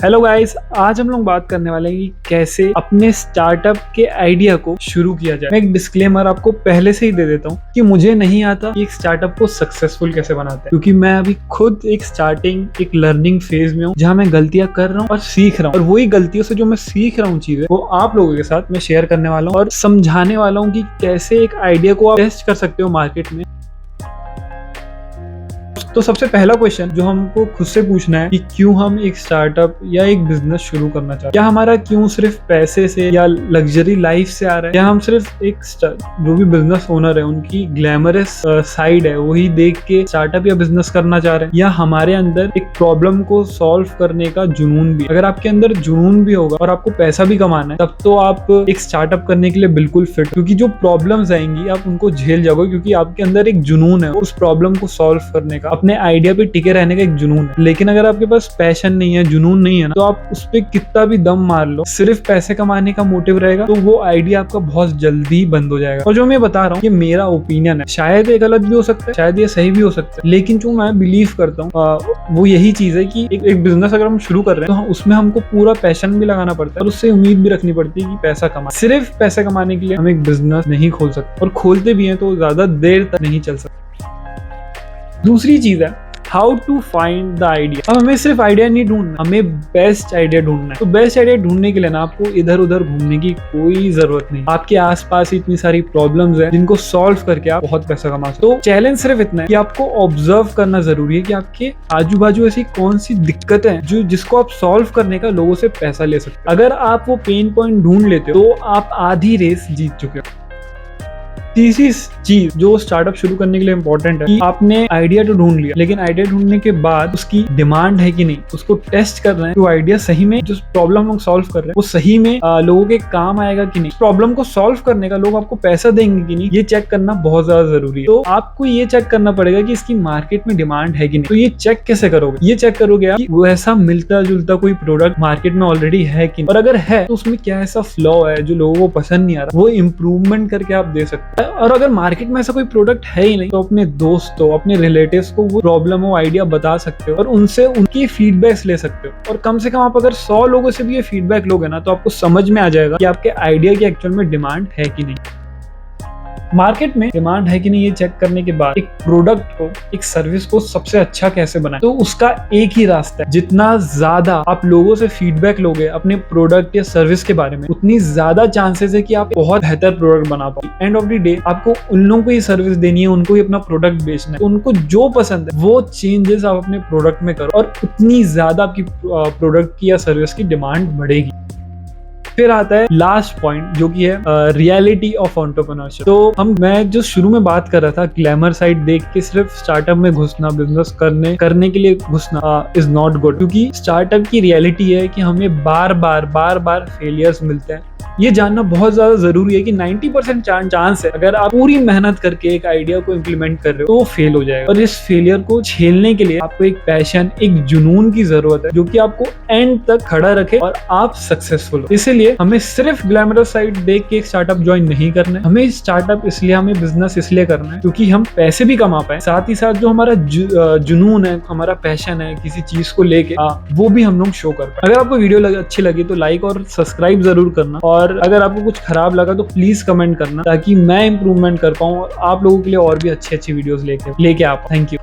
Hello guys, आज हम लोग बात करने वाले हैं कि कैसे अपने स्टार्टअप के आइडिया को शुरू किया जाए। मैं एक डिस्क्लेमर आपको पहले से ही दे देता हूँ कि मुझे नहीं आता कि एक स्टार्टअप को सक्सेसफुल कैसे बनाते हैं, क्योंकि मैं अभी खुद एक लर्निंग फेज में हूँ जहाँ मैं गलतियां कर रहा हूँ और सीख रहा हूँ, और वही गलतियों से जो मैं सीख रहा हूँ चीजें वो आप लोगों के साथ मैं शेयर करने वाला हूँ और समझाने वाला हूँ कि कैसे एक आइडिया को आप टेस्ट कर सकते हो मार्केट में। तो सबसे पहला क्वेश्चन जो हमको खुद से पूछना है कि क्यों हम एक स्टार्टअप या एक बिजनेस शुरू करना चाहते हैं। क्या हमारा क्यों सिर्फ पैसे से या लग्जरी लाइफ से आ रहा है, या हम सिर्फ जो भी बिजनेस ओनर है उनकी ग्लैमरस साइड है वही देख के स्टार्टअप या बिजनेस करना चाह रहे हैं, या हमारे अंदर एक प्रॉब्लम को सॉल्व करने का जुनून भी। अगर आपके अंदर जुनून भी होगा और आपको पैसा भी कमाना है तब तो आप एक स्टार्टअप करने के लिए बिल्कुल फिट, क्योंकि जो प्रॉब्लम्स आएंगी आप उनको झेल जाओगे, क्योंकि आपके अंदर एक जुनून है उस प्रॉब्लम को सॉल्व करने का, अपने आइडिया पे टिके रहने का एक जुनून है। लेकिन अगर आपके पास पैशन नहीं है, जुनून नहीं है ना, तो आप उस पे कितना भी दम मार लो, सिर्फ पैसे कमाने का मोटिव रहेगा तो वो आइडिया आपका बहुत जल्दी बंद हो जाएगा। और जो मैं बता रहा हूँ ये मेरा ओपिनियन है, शायद ये गलत भी हो सकता है, शायद ये सही भी हो सकता है, लेकिन जो मैं बिलीव करता हूँ वो यही चीज है कि एक बिजनेस अगर हम शुरू कर रहे हैं तो उसमें हमको पूरा पैशन भी लगाना पड़ता है और उससे उम्मीद भी रखनी पड़ती है कि पैसा कमा। सिर्फ पैसे कमाने के लिए हम एक बिजनेस नहीं खोल सकते, और खोलते भी हैं तो ज्यादा देर तक नहीं चल सकते। दूसरी चीज है how to find the idea. अब हमें सिर्फ आइडिया नहीं ढूंढना, हमें बेस्ट आइडिया ढूंढना है। तो बेस्ट आइडिया ढूंढने के लिए ना आपको इधर उधर घूमने की कोई जरूरत नहीं। आपके आसपास इतनी सारी प्रॉब्लम्स हैं जिनको सॉल्व करके आप बहुत पैसा कमा सकते हो। तो चैलेंज सिर्फ इतना है कि आपको ऑब्जर्व करना जरूरी है कि आपके आजू बाजू ऐसी कौन सी दिक्कतें हैं जिसको आप सॉल्व करने का लोगों से पैसा ले सकते हो। अगर आप वो पेन पॉइंट ढूंढ लेते हो तो आप आधी रेस जीत चुके हो। तीसरी चीज जो स्टार्टअप शुरू करने के लिए इंपॉर्टेंट है कि आपने आइडिया तो ढूंढ लिया, लेकिन आइडिया ढूंढने के बाद उसकी डिमांड है कि नहीं, उसको टेस्ट कर रहे हैं। तो आइडिया सही में जो प्रॉब्लम हम सॉल्व कर रहे हैं वो सही में लोगों के काम आएगा कि नहीं, प्रॉब्लम को सॉल्व करने का लोग आपको पैसा देंगे कि नहीं, ये चेक करना बहुत ज्यादा जरूरी है। तो आपको ये चेक करना पड़ेगा कि इसकी मार्केट में डिमांड है कि नहीं। तो ये चेक कैसे करोगे? ये चेक करोगे आप कि वैसा मिलता जुलता कोई प्रोडक्ट मार्केट में ऑलरेडी है कि नहीं, और अगर है तो उसमें क्या ऐसा फ्लॉ है जो लोगों को पसंद नहीं आ रहा, वो इम्प्रूवमेंट करके आप दे सकते हैं। और अगर मार्केट में ऐसा कोई प्रोडक्ट है ही नहीं तो अपने दोस्तों, अपने रिलेटिव्स को वो प्रॉब्लम हो आइडिया बता सकते हो और उनसे उनकी फीडबैक्स ले सकते हो। और कम से कम आप अगर 100 लोगों से भी ये फीडबैक लोगे ना तो आपको समझ में आ जाएगा कि आपके आइडिया की एक्चुअल में डिमांड है कि नहीं। मार्केट में डिमांड है कि नहीं ये चेक करने के बाद एक प्रोडक्ट को, एक सर्विस को सबसे अच्छा कैसे बनाए, तो उसका एक ही रास्ता है। जितना ज्यादा आप लोगों से फीडबैक लोगे अपने प्रोडक्ट या सर्विस के बारे में, उतनी ज्यादा चांसेस है कि आप बहुत बेहतर प्रोडक्ट बना पाओ। एंड ऑफ द डे आपको उन लोगों को ही सर्विस देनी है, उनको ही अपना प्रोडक्ट बेचना है, उनको जो पसंद है वो चेंजेस आप अपने प्रोडक्ट में करो, और उतनी ज्यादा आपकी प्रोडक्ट की या सर्विस की डिमांड बढ़ेगी। फिर आता है लास्ट पॉइंट जो कि है रियलिटी ऑफ एंटरप्रेन्योरशिप। तो मैं जो शुरू में बात कर रहा था, ग्लैमर साइड देख के सिर्फ स्टार्टअप में घुसना, बिजनेस करने के लिए घुसना इज नॉट गुड, क्योंकि स्टार्टअप की रियलिटी है कि हमें बार बार फेलियर्स मिलते हैं। ये जानना बहुत ज्यादा जरूरी है कि 90% चांस है अगर आप पूरी मेहनत करके एक आइडिया को इम्प्लीमेंट कर रहे हो तो वो फेल हो जाएगा। और इस फेलियर को झेलने के लिए आपको एक पैशन, एक जुनून की जरूरत है जो कि आपको एंड तक खड़ा रखे और आप सक्सेसफुल हो। इसीलिए हमें सिर्फ ग्लैमरस साइड देख के एक स्टार्टअप ज्वाइन नहीं करना है। हमें स्टार्टअप इसलिए, हमें बिजनेस इसलिए करना है क्योंकि हम पैसे भी कमा पाए, साथ ही साथ जो हमारा जुनून है, हमारा पैशन है किसी चीज को लेके, वो भी हम लोग शो कर पाए। अगर आपको वीडियो अच्छी लगी तो लाइक और सब्सक्राइब जरूर करना, और अगर आपको कुछ खराब लगा तो प्लीज कमेंट करना ताकि मैं इंप्रूवमेंट कर पाऊँ और आप लोगों के लिए और भी अच्छी वीडियोस लेके आ पाऊँ। Thank you.